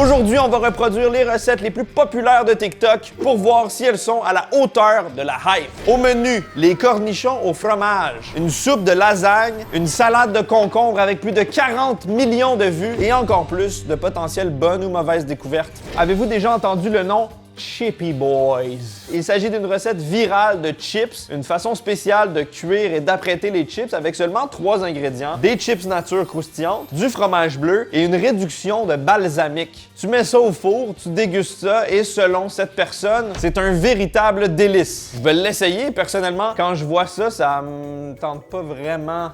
Aujourd'hui, on va reproduire les recettes les plus populaires de TikTok pour voir si elles sont à la hauteur de la hype. Au menu, les cornichons au fromage, une soupe de lasagne, une salade de concombre avec plus de 40 millions de vues et encore plus de potentielles bonnes ou mauvaises découvertes. Avez-vous déjà entendu le nom Chippy Boys? Il s'agit d'une recette virale de chips, une façon spéciale de cuire et d'apprêter les chips avec seulement 3 ingrédients, des chips nature croustillantes, du fromage bleu et une réduction de balsamique. Tu mets ça au four, tu dégustes ça et selon cette personne, c'est un véritable délice. Je vais l'essayer personnellement. Quand je vois ça, ça me tente pas vraiment.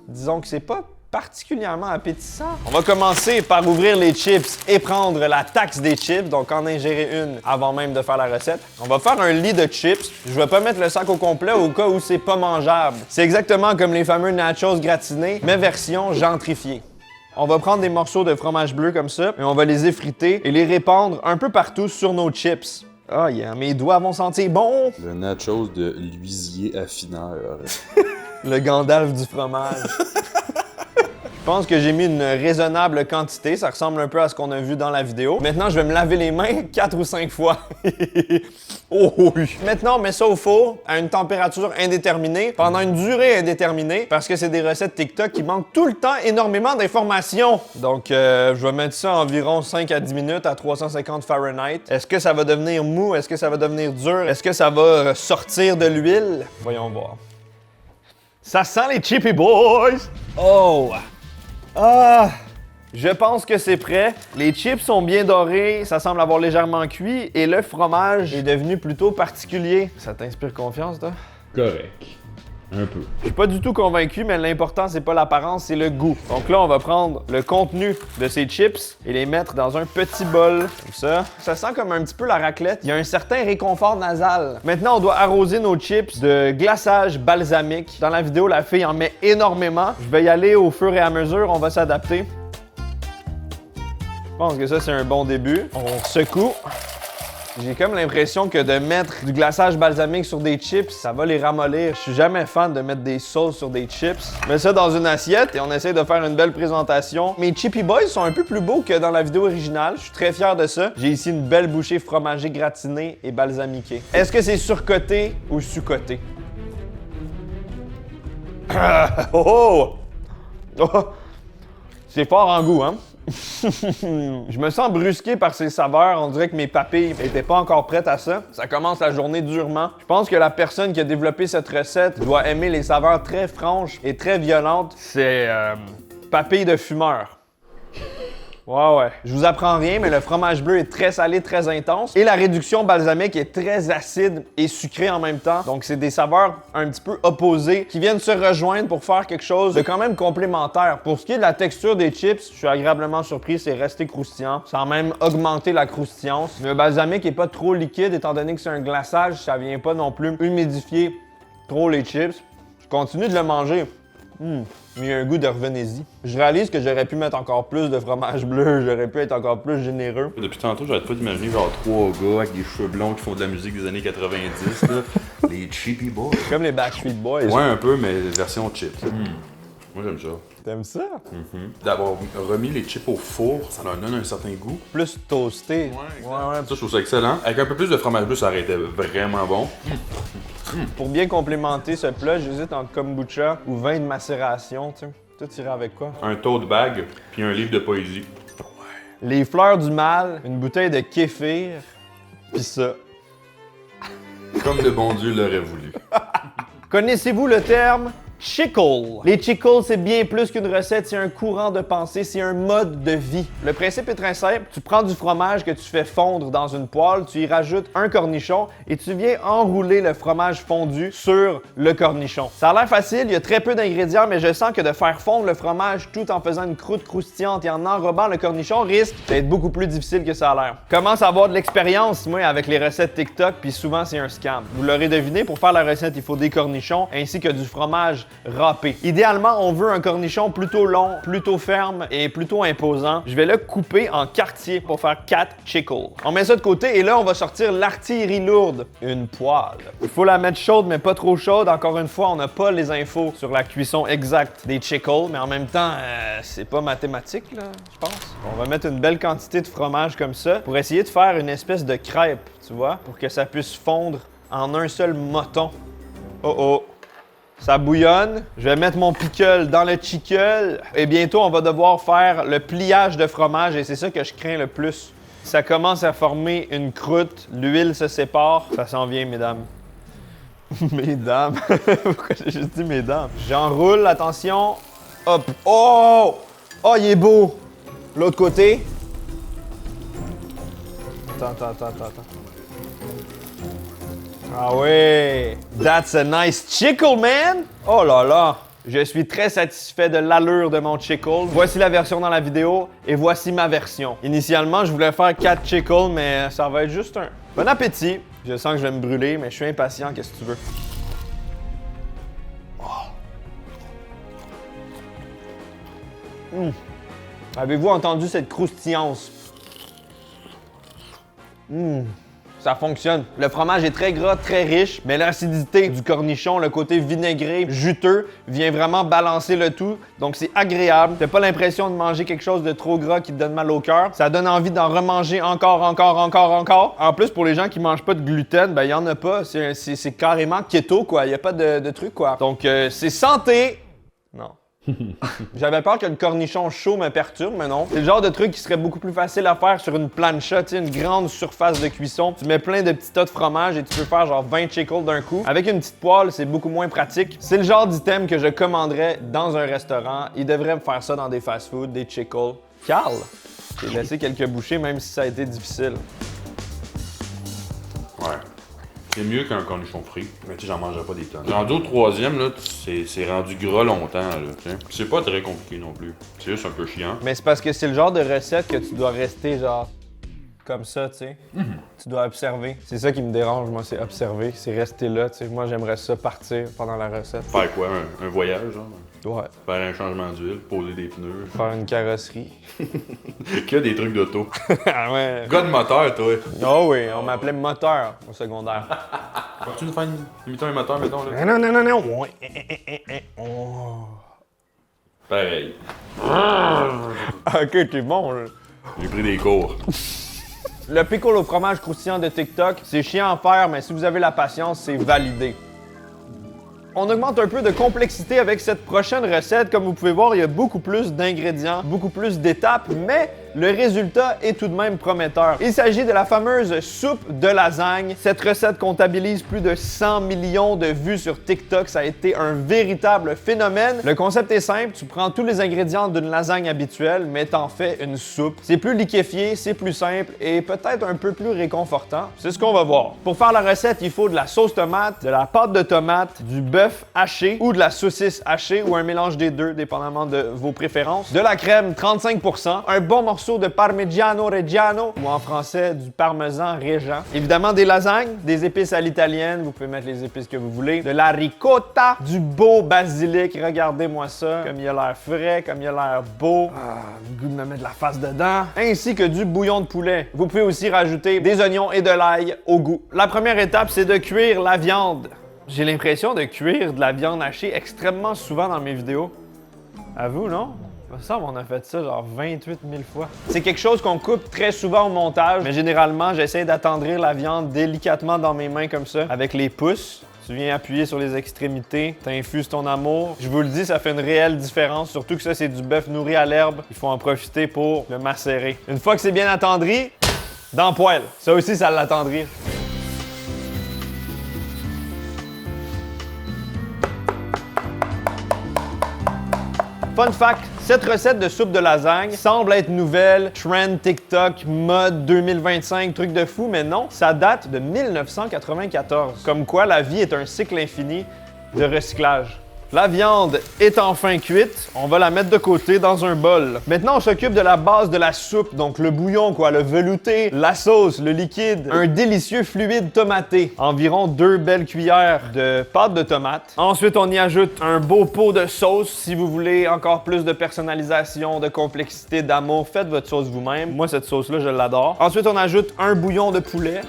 Disons que c'est pas particulièrement appétissant. On va commencer par ouvrir les chips et prendre la taxe des chips, donc en ingérer une avant même de faire la recette. On va faire un lit de chips. Je vais pas mettre le sac au complet au cas où c'est pas mangeable. C'est exactement comme les fameux nachos gratinés, mais version gentrifiée. On va prendre des morceaux de fromage bleu comme ça et on va les effriter et les répandre un peu partout sur nos chips. Ah, yeah, mes doigts vont sentir bon! Le nachos de l'huisier affineur. Le Gandalf du fromage. Je pense que j'ai mis une raisonnable quantité, ça ressemble un peu à ce qu'on a vu dans la vidéo. Maintenant, je vais me laver les mains 4 ou 5 fois. Oh oui! Maintenant, on met ça au four à une température indéterminée pendant une durée indéterminée parce que c'est des recettes TikTok qui manquent tout le temps énormément d'informations. Donc, je vais mettre ça environ 5 à 10 minutes à 350 Fahrenheit. Est-ce que ça va devenir mou? Est-ce que ça va devenir dur? Est-ce que ça va sortir de l'huile? Voyons voir. Ça sent les Chippy Boys! Oh! Ah! Je pense que c'est prêt. Les chips sont bien dorés, ça semble avoir légèrement cuit et le fromage est devenu plutôt particulier. Ça t'inspire confiance, toi? Correct. Un peu. Je suis pas du tout convaincu, mais l'important, c'est pas l'apparence, c'est le goût. Donc là, on va prendre le contenu de ces chips et les mettre dans un petit bol, comme ça. Ça sent comme un petit peu la raclette. Il y a un certain réconfort nasal. Maintenant, on doit arroser nos chips de glaçage balsamique. Dans la vidéo, la fille en met énormément. Je vais y aller au fur et à mesure, on va s'adapter. Je pense que ça, c'est un bon début. On secoue. J'ai comme l'impression que de mettre du glaçage balsamique sur des chips, ça va les ramollir. Je suis jamais fan de mettre des sauces sur des chips. Je mets ça dans une assiette et on essaie de faire une belle présentation. Mes Chippy Boys sont un peu plus beaux que dans la vidéo originale. Je suis très fier de ça. J'ai ici une belle bouchée fromagée gratinée et balsamiquée. Est-ce que c'est surcoté ou sous-coté? Oh! Oh! C'est fort en goût, hein? Je me sens brusqué par ces saveurs. On dirait que mes papilles n'étaient pas encore prêtes à ça. Ça commence la journée durement. Je pense que la personne qui a développé cette recette doit aimer les saveurs très franches et très violentes. C'est papilles de fumeur. Ouais. Je vous apprends rien, mais le fromage bleu est très salé, très intense. Et la réduction balsamique est très acide et sucrée en même temps. Donc, c'est des saveurs un petit peu opposées qui viennent se rejoindre pour faire quelque chose de quand même complémentaire. Pour ce qui est de la texture des chips, je suis agréablement surpris, c'est resté croustillant. Ça a même augmenté la croustillance. Le balsamique est pas trop liquide, étant donné que c'est un glaçage, ça vient pas non plus humidifier trop les chips. Je continue de le manger. Mais il y a un goût de revenez-y. Je réalise que j'aurais pu mettre encore plus de fromage bleu, j'aurais pu être encore plus généreux. Depuis tantôt, j'arrête pas d'imaginer genre 3 gars avec des cheveux blonds qui font de la musique des années 90, là. Les Chippy Boys. Comme les Backstreet Boys. Ouais, un peu, mais version chips. Moi, j'aime ça. T'aimes ça? D'avoir remis les chips au four, ça leur donne un certain goût. Plus toasté. Ouais. Ça, je trouve ça excellent. Avec un peu plus de fromage bleu, ça aurait été vraiment bon. Pour bien complémenter ce plat, j'hésite entre kombucha ou vin de macération, tu sais. Toi, tu irais avec quoi? Un tote bag, puis un livre de poésie. Les fleurs du mal, une bouteille de kéfir, pis ça. Comme le bon Dieu l'aurait voulu. Connaissez-vous le terme chickle? Les chickles, c'est bien plus qu'une recette, c'est un courant de pensée, c'est un mode de vie. Le principe est très simple. Tu prends du fromage que tu fais fondre dans une poêle, tu y rajoutes un cornichon et tu viens enrouler le fromage fondu sur le cornichon. Ça a l'air facile, il y a très peu d'ingrédients, mais je sens que de faire fondre le fromage tout en faisant une croûte croustillante et en enrobant le cornichon risque d'être beaucoup plus difficile que ça a l'air. Commence à avoir de l'expérience, moi, avec les recettes TikTok, puis souvent c'est un scam. Vous l'aurez deviné, pour faire la recette, il faut des cornichons ainsi que du fromage râpé. Idéalement, on veut un cornichon plutôt long, plutôt ferme et plutôt imposant. Je vais le couper en quartiers pour faire 4 chickles. On met ça de côté et là, on va sortir l'artillerie lourde, une poêle. Il faut la mettre chaude, mais pas trop chaude. Encore une fois, on n'a pas les infos sur la cuisson exacte des chickles, mais en même temps, c'est pas mathématique, là, je pense. On va mettre une belle quantité de fromage comme ça pour essayer de faire une espèce de crêpe, tu vois, pour que ça puisse fondre en un seul moton. Oh oh! Ça bouillonne. Je vais mettre mon pickle dans le chickle. Et bientôt, on va devoir faire le pliage de fromage et c'est ça que je crains le plus. Ça commence à former une croûte. L'huile se sépare. Ça s'en vient, mesdames. Mesdames? Pourquoi j'ai juste dit mesdames? J'enroule, attention. Hop. Oh! Oh, il est beau! L'autre côté. Attends. Ah ouais! That's a nice chickle, man! Oh là là! Je suis très satisfait de l'allure de mon chickle. Voici la version dans la vidéo et voici ma version. Initialement, je voulais faire 4 chickles, mais ça va être juste un. Bon appétit! Je sens que je vais me brûler, mais je suis impatient, qu'est-ce que tu veux? Avez-vous entendu cette croustillance? Ça fonctionne. Le fromage est très gras, très riche, mais l'acidité du cornichon, le côté vinaigré, juteux, vient vraiment balancer le tout. Donc c'est agréable. T'as pas l'impression de manger quelque chose de trop gras qui te donne mal au cœur. Ça donne envie d'en remanger encore. En plus, pour les gens qui mangent pas de gluten, ben il y en a pas. C'est carrément keto, quoi. Il y a pas de truc, quoi. Donc c'est santé. Non. J'avais peur que le cornichon chaud me perturbe, mais non. C'est le genre de truc qui serait beaucoup plus facile à faire sur une plancha, tu sais, une grande surface de cuisson. Tu mets plein de petits tas de fromage et tu peux faire genre 20 chickles d'un coup. Avec une petite poêle, c'est beaucoup moins pratique. C'est le genre d'item que je commanderais dans un restaurant. Ils devraient me faire ça dans des fast-foods, des chickles. Carl, j'ai laissé quelques bouchées même si ça a été difficile. Ouais. C'est mieux qu'un cornichon frit, mais tu sais, j'en mangerai pas des tonnes. Rendu au troisième, là, c'est rendu gras longtemps, là, tu sais. C'est pas très compliqué non plus. C'est juste un peu chiant. Mais c'est parce que c'est le genre de recette que tu dois rester genre comme ça, tu sais. Tu dois observer. C'est ça qui me dérange, moi, c'est observer. C'est rester là, tu sais. Moi, j'aimerais ça partir pendant la recette. Faire quoi? Un voyage, genre? Ouais. Faire un changement d'huile, poser des pneus. Faire une carrosserie. Que des trucs d'auto. Ah ouais. Gars de moteur, toi. Oh oui, on m'appelait moteur au secondaire. Peux-tu nous faire imiter un moteur, mettons, là? Non. Oh. Pareil. Ok, t'es bon, là. J'ai pris des cours. Le pickle au fromage croustillant de TikTok, c'est chiant à faire, mais si vous avez la patience, c'est validé. On augmente un peu de complexité avec cette prochaine recette. Comme vous pouvez voir, il y a beaucoup plus d'ingrédients, beaucoup plus d'étapes, mais le résultat est tout de même prometteur. Il s'agit de la fameuse soupe de lasagne. Cette recette comptabilise plus de 100 millions de vues sur TikTok. Ça a été un véritable phénomène. Le concept est simple. Tu prends tous les ingrédients d'une lasagne habituelle, mais t'en fais une soupe. C'est plus liquéfié, c'est plus simple et peut-être un peu plus réconfortant. C'est ce qu'on va voir. Pour faire la recette, il faut de la sauce tomate, de la pâte de tomate, du bœuf haché ou de la saucisse hachée ou un mélange des deux, dépendamment de vos préférences. De la crème, 35%. Un bon morceau de Parmigiano Reggiano, ou en français, du parmesan régent. Évidemment, des lasagnes, des épices à l'italienne, vous pouvez mettre les épices que vous voulez. De la ricotta, du beau basilic, regardez-moi ça, comme il a l'air frais, comme il a l'air beau. Le goût de me mettre la face dedans. Ainsi que du bouillon de poulet. Vous pouvez aussi rajouter des oignons et de l'ail au goût. La première étape, c'est de cuire la viande. J'ai l'impression de cuire de la viande hachée extrêmement souvent dans mes vidéos. À vous, non? Il me semble qu'on a fait ça genre 28 000 fois. C'est quelque chose qu'on coupe très souvent au montage, mais généralement, j'essaie d'attendrir la viande délicatement dans mes mains comme ça, avec les pouces. Tu viens appuyer sur les extrémités, t'infuses ton amour. Je vous le dis, ça fait une réelle différence, surtout que ça, c'est du bœuf nourri à l'herbe. Il faut en profiter pour le macérer. Une fois que c'est bien attendri, dans le poêle. Ça aussi, ça l'attendrit. Fun fact, cette recette de soupe de lasagne semble être nouvelle, trend TikTok, mode 2025, truc de fou, mais non, ça date de 1994. Comme quoi, la vie est un cycle infini de recyclage. La viande est enfin cuite. On va la mettre de côté dans un bol. Maintenant, on s'occupe de la base de la soupe, donc le bouillon, quoi, le velouté, la sauce, le liquide, un délicieux fluide tomaté. Environ 2 belles cuillères de pâte de tomate. Ensuite, on y ajoute un beau pot de sauce. Si vous voulez encore plus de personnalisation, de complexité, d'amour, faites votre sauce vous-même. Moi, cette sauce-là, je l'adore. Ensuite, on ajoute un bouillon de poulet.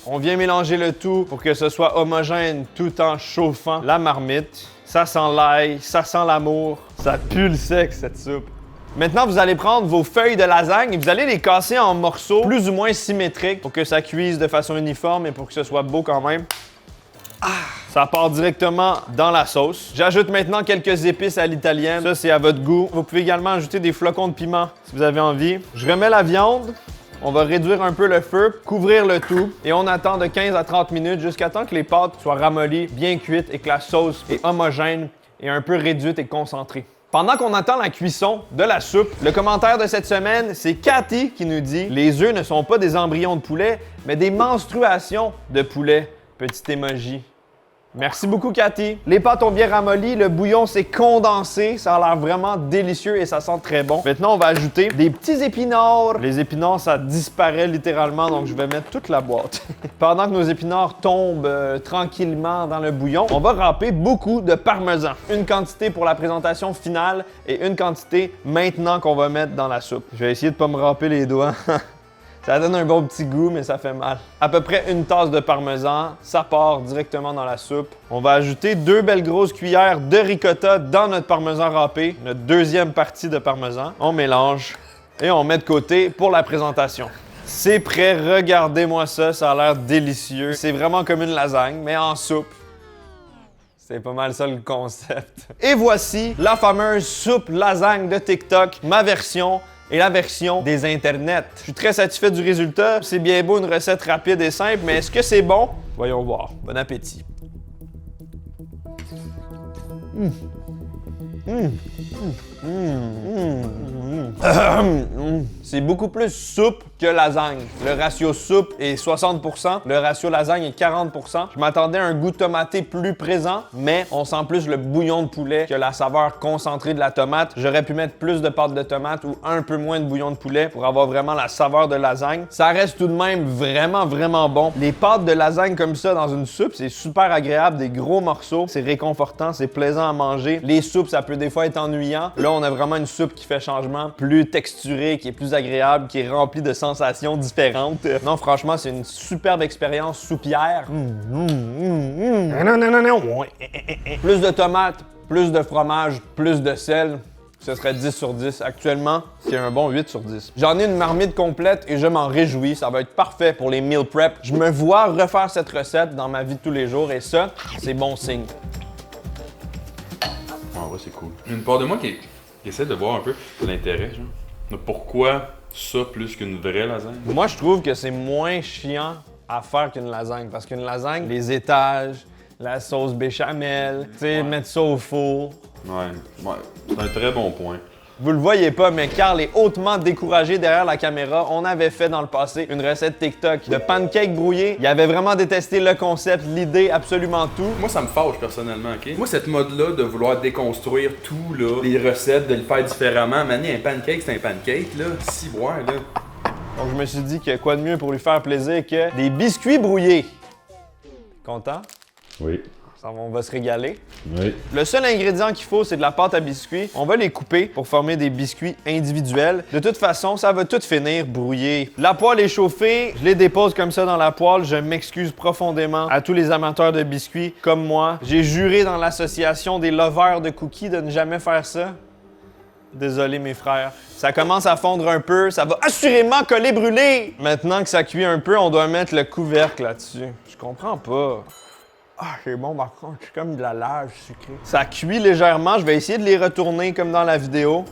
On vient mélanger le tout pour que ce soit homogène tout en chauffant la marmite. Ça sent l'ail, ça sent l'amour, ça pue le sexe, cette soupe. Maintenant, vous allez prendre vos feuilles de lasagne et vous allez les casser en morceaux plus ou moins symétriques pour que ça cuise de façon uniforme et pour que ce soit beau quand même. Ça part directement dans la sauce. J'ajoute maintenant quelques épices à l'italienne. Ça, c'est à votre goût. Vous pouvez également ajouter des flocons de piment si vous avez envie. Je remets la viande. On va réduire un peu le feu, couvrir le tout et on attend de 15 à 30 minutes jusqu'à temps que les pâtes soient ramollies, bien cuites et que la sauce est homogène et un peu réduite et concentrée. Pendant qu'on attend la cuisson de la soupe, le commentaire de cette semaine, c'est Cathy qui nous dit « Les œufs ne sont pas des embryons de poulet, mais des menstruations de poulet. » Petit emoji. Merci beaucoup, Cathy. Les pâtes ont bien ramolli, le bouillon s'est condensé, ça a l'air vraiment délicieux et ça sent très bon. Maintenant, on va ajouter des petits épinards. Les épinards, ça disparaît littéralement, donc je vais mettre toute la boîte. Pendant que nos épinards tombent tranquillement dans le bouillon, on va râper beaucoup de parmesan. Une quantité pour la présentation finale et une quantité maintenant qu'on va mettre dans la soupe. Je vais essayer de pas me râper les doigts. Ça donne un bon petit goût, mais ça fait mal. À peu près une tasse de parmesan, ça part directement dans la soupe. On va ajouter 2 belles grosses cuillères de ricotta dans notre parmesan râpé, notre deuxième partie de parmesan. On mélange et on met de côté pour la présentation. C'est prêt, regardez-moi ça, ça a l'air délicieux. C'est vraiment comme une lasagne, mais en soupe. C'est pas mal ça le concept. Et voici la fameuse soupe lasagne de TikTok, ma version. Et la version des internets. Je suis très satisfait du résultat. C'est bien beau, une recette rapide et simple, mais est-ce que c'est bon? Voyons voir. Bon appétit. C'est beaucoup plus soupe que lasagne. Le ratio soupe est 60%, le ratio lasagne est 40%. Je m'attendais à un goût tomaté plus présent, mais on sent plus le bouillon de poulet que la saveur concentrée de la tomate. J'aurais pu mettre plus de pâte de tomate ou un peu moins de bouillon de poulet pour avoir vraiment la saveur de lasagne. Ça reste tout de même vraiment bon. Les pâtes de lasagne comme ça dans une soupe, c'est super agréable, des gros morceaux. C'est réconfortant, c'est plaisant à manger. Les soupes, ça peut des fois être ennuyant. Là, on a vraiment une soupe qui fait changement, plus texturée, qui est plus agréable, qui est remplie de sensations différentes. Non, franchement, c'est une superbe expérience soupière. Plus de tomates, plus de fromage, plus de sel. Ce serait 10 sur 10. Actuellement, c'est un bon 8 sur 10. J'en ai une marmite complète et je m'en réjouis. Ça va être parfait pour les meal prep. Je me vois refaire cette recette dans ma vie de tous les jours et ça, c'est bon signe. En vrai, c'est cool. Il y a une part de moi qui essaie de voir un peu l'intérêt, genre. Mais pourquoi ça plus qu'une vraie lasagne? Moi, je trouve que c'est moins chiant à faire qu'une lasagne. Parce qu'une lasagne, les étages, la sauce béchamel, tu sais, mettre ça au four. Ouais, c'est un très bon point. Vous le voyez pas, mais Carl est hautement découragé derrière la caméra. On avait fait dans le passé une recette TikTok de pancakes brouillés. Il avait vraiment détesté le concept, l'idée, absolument tout. Moi, ça me fâche personnellement, OK? Moi, cette mode-là de vouloir déconstruire tout, là, les recettes, de le faire différemment. Maner un pancake, c'est un pancake, là. Si, ouais, là. Donc, je me suis dit que quoi de mieux pour lui faire plaisir que des biscuits brouillés. Content? Oui. On va se régaler. Oui. Le seul ingrédient qu'il faut, c'est de la pâte à biscuits. On va les couper pour former des biscuits individuels. De toute façon, ça va tout finir brouillé. La poêle est chauffée, je les dépose comme ça dans la poêle. Je m'excuse profondément à tous les amateurs de biscuits comme moi. J'ai juré dans l'association des lovers de cookies de ne jamais faire ça. Désolé mes frères. Ça commence à fondre un peu, ça va assurément coller brûler. Maintenant que ça cuit un peu, on doit mettre le couvercle là-dessus. Je comprends pas. Ah, c'est bon, par contre, c'est comme de la lave sucrée. Ça cuit légèrement, je vais essayer de les retourner comme dans la vidéo.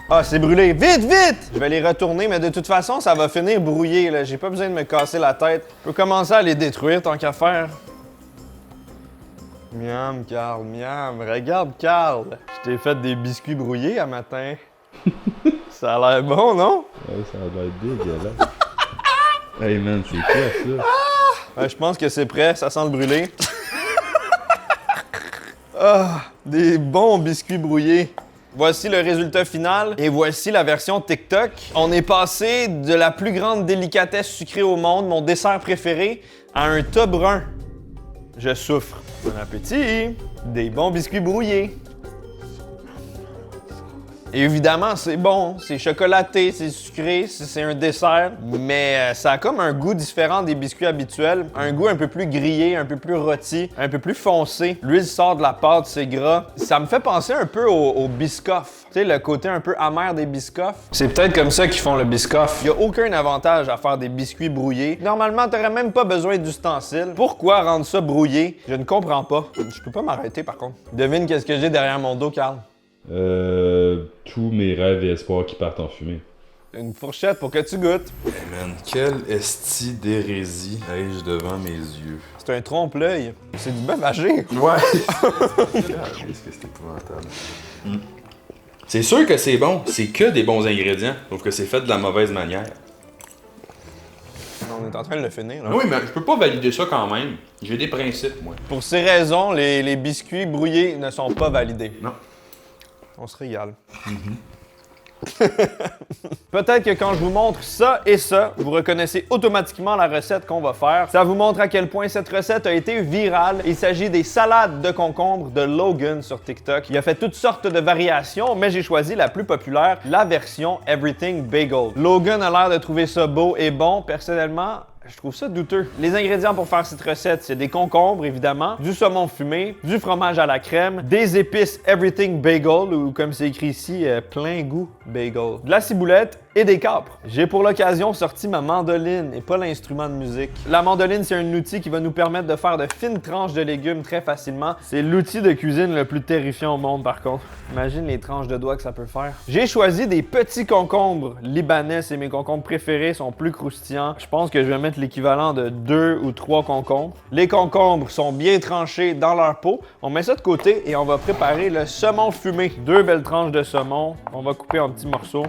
Ah, c'est brûlé. Vite, vite! Je vais les retourner, mais de toute façon, ça va finir brouillé, là. J'ai pas besoin de me casser la tête. Je peux commencer à les détruire, tant qu'à faire. Miam, Carl, miam. Regarde, Carl. Je t'ai fait des biscuits brouillés à matin. Ça a l'air bon, non? Ouais, ça a l'air dégueulasse. Hey man, c'est quoi ça? Je pense que c'est prêt, ça sent le brûler. Ah, des bons biscuits brouillés. Voici le résultat final et voici la version TikTok. On est passé de la plus grande délicatesse sucrée au monde, mon dessert préféré, à un tas brun. Je souffre. Bon appétit! Des bons biscuits brouillés. Et évidemment, c'est bon, c'est chocolaté, c'est sucré, c'est un dessert, mais ça a comme un goût différent des biscuits habituels, un goût un peu plus grillé, un peu plus rôti, un peu plus foncé. L'huile sort de la pâte, c'est gras. Ça me fait penser un peu au Biscoff, tu sais, le côté un peu amer des Biscoff. C'est peut-être comme ça qu'ils font le Biscoff. Il n'y a aucun avantage à faire des biscuits brouillés. Normalement, t'aurais même pas besoin d'ustensiles. Pourquoi rendre ça brouillé? Je ne comprends pas. Je peux pas m'arrêter par contre. Devine qu'est-ce que j'ai derrière mon dos, Carl? Tous mes rêves et espoirs qui partent en fumée. Une fourchette pour que tu goûtes. Hey man, quelle esti d'hérésie ai-je devant mes yeux? C'est un trompe-l'œil. C'est du bœuf haché. Ouais! Qu'est-ce que c'est épouvantable? C'est sûr que c'est bon, c'est que des bons ingrédients, sauf que c'est fait de la mauvaise manière. On est en train de le finir, là. Oui, mais je peux pas valider ça quand même. J'ai des principes, moi. Pour ces raisons, les biscuits brouillés ne sont pas validés. Non. On se régale. Peut-être que quand je vous montre ça et ça, vous reconnaissez automatiquement la recette qu'on va faire. Ça vous montre à quel point cette recette a été virale. Il s'agit des salades de concombre de Logan sur TikTok. Il a fait toutes sortes de variations, mais j'ai choisi la plus populaire, la version Everything Bagel. Logan a l'air de trouver ça beau et bon. Personnellement, je trouve ça douteux. Les ingrédients pour faire cette recette, c'est des concombres, évidemment, du saumon fumé, du fromage à la crème, des épices Everything Bagel, ou comme c'est écrit ici, plein goût bagel, de la ciboulette et des capres. J'ai pour l'occasion sorti ma mandoline et pas l'instrument de musique. La mandoline, c'est un outil qui va nous permettre de faire de fines tranches de légumes très facilement. C'est l'outil de cuisine le plus terrifiant au monde, par contre. Imagine les tranches de doigts que ça peut faire. J'ai choisi des petits concombres libanais, c'est mes concombres préférés, sont plus croustillants. Je pense que je vais mettre l'équivalent de 2 ou 3 concombres. Les concombres sont bien tranchés dans leur peau. On met ça de côté et on va préparer le saumon fumé. 2 belles tranches de saumon. On va couper en petits morceaux.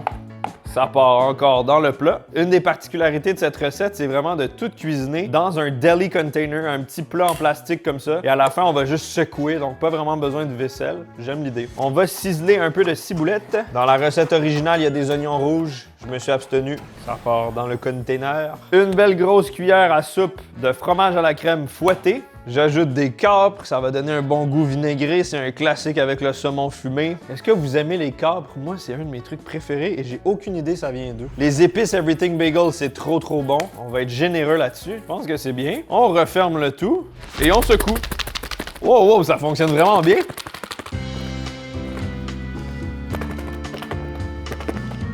Ça part encore dans le plat. Une des particularités de cette recette, c'est vraiment de tout cuisiner dans un deli container, un petit plat en plastique comme ça. Et à la fin, on va juste secouer, donc pas vraiment besoin de vaisselle. J'aime l'idée. On va ciseler un peu de ciboulette. Dans la recette originale, il y a des oignons rouges. Je me suis abstenu. Ça part dans le container. Une belle grosse cuillère à soupe de fromage à la crème fouetté. J'ajoute des capres, ça va donner un bon goût vinaigré, c'est un classique avec le saumon fumé. Est-ce que vous aimez les capres? Moi, c'est un de mes trucs préférés et j'ai aucune idée ça vient d'où. Les épices Everything Bagel, c'est trop bon. On va être généreux là-dessus. Je pense que c'est bien. On referme le tout et on secoue. Wow, ça fonctionne vraiment bien.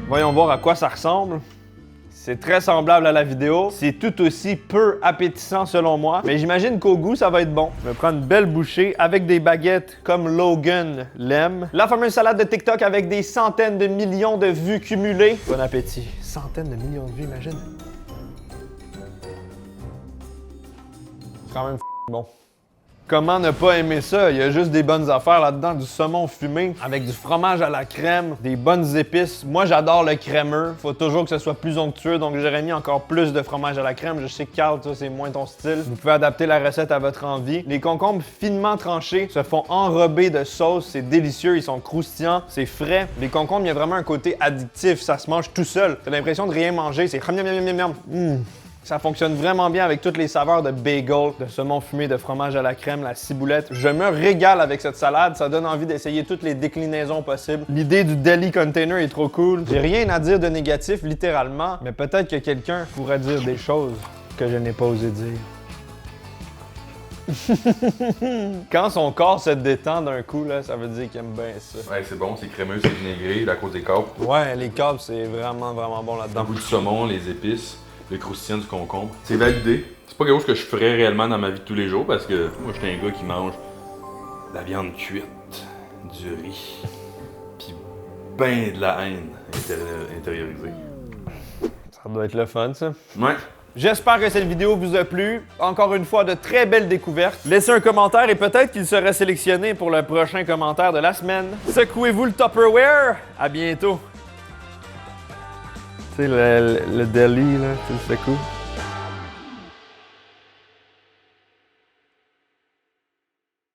Voyons voir à quoi ça ressemble. C'est très semblable à la vidéo. C'est tout aussi peu appétissant selon moi. Mais j'imagine qu'au goût, ça va être bon. Je vais prendre une belle bouchée avec des baguettes comme Logan l'aime. La fameuse salade de TikTok avec des centaines de millions de vues cumulées. Bon appétit. Centaines de millions de vues, imagine. C'est quand même bon. Comment ne pas aimer ça? Il y a juste des bonnes affaires là-dedans, du saumon fumé avec du fromage à la crème, des bonnes épices. Moi, j'adore le crémeux. Faut toujours que ce soit plus onctueux, donc j'aurais mis encore plus de fromage à la crème. Je sais que Carl, ça, c'est moins ton style. Vous pouvez adapter la recette à votre envie. Les concombres finement tranchés se font enrober de sauce. C'est délicieux, ils sont croustillants, c'est frais. Les concombres, il y a vraiment un côté addictif. Ça se mange tout seul. T'as l'impression de rien manger. C'est Ça fonctionne vraiment bien avec toutes les saveurs de bagel, de saumon fumé, de fromage à la crème, la ciboulette. Je me régale avec cette salade, ça donne envie d'essayer toutes les déclinaisons possibles. L'idée du deli container est trop cool. J'ai rien à dire de négatif, littéralement, mais peut-être que quelqu'un pourrait dire des choses que je n'ai pas osé dire. Quand son corps se détend d'un coup, là, ça veut dire qu'il aime bien ça. Ouais, c'est bon, c'est crémeux, c'est vinaigré, à cause des capres. Ouais, les capres, c'est vraiment bon Le là-dedans. goût du saumon, les épices, le croustillant du concombre. C'est validé. C'est pas quelque chose que je ferais réellement dans ma vie de tous les jours parce que moi, j'étais un gars qui mange de la viande cuite, du riz, pis ben de la haine intériorisée. Ça doit être le fun, ça. Ouais. J'espère que cette vidéo vous a plu. Encore une fois, de très belles découvertes. Laissez un commentaire et peut-être qu'il sera sélectionné pour le prochain commentaire de la semaine. Secouez-vous le Tupperware. À bientôt. Tu sais, le deli, là, tu le secoues.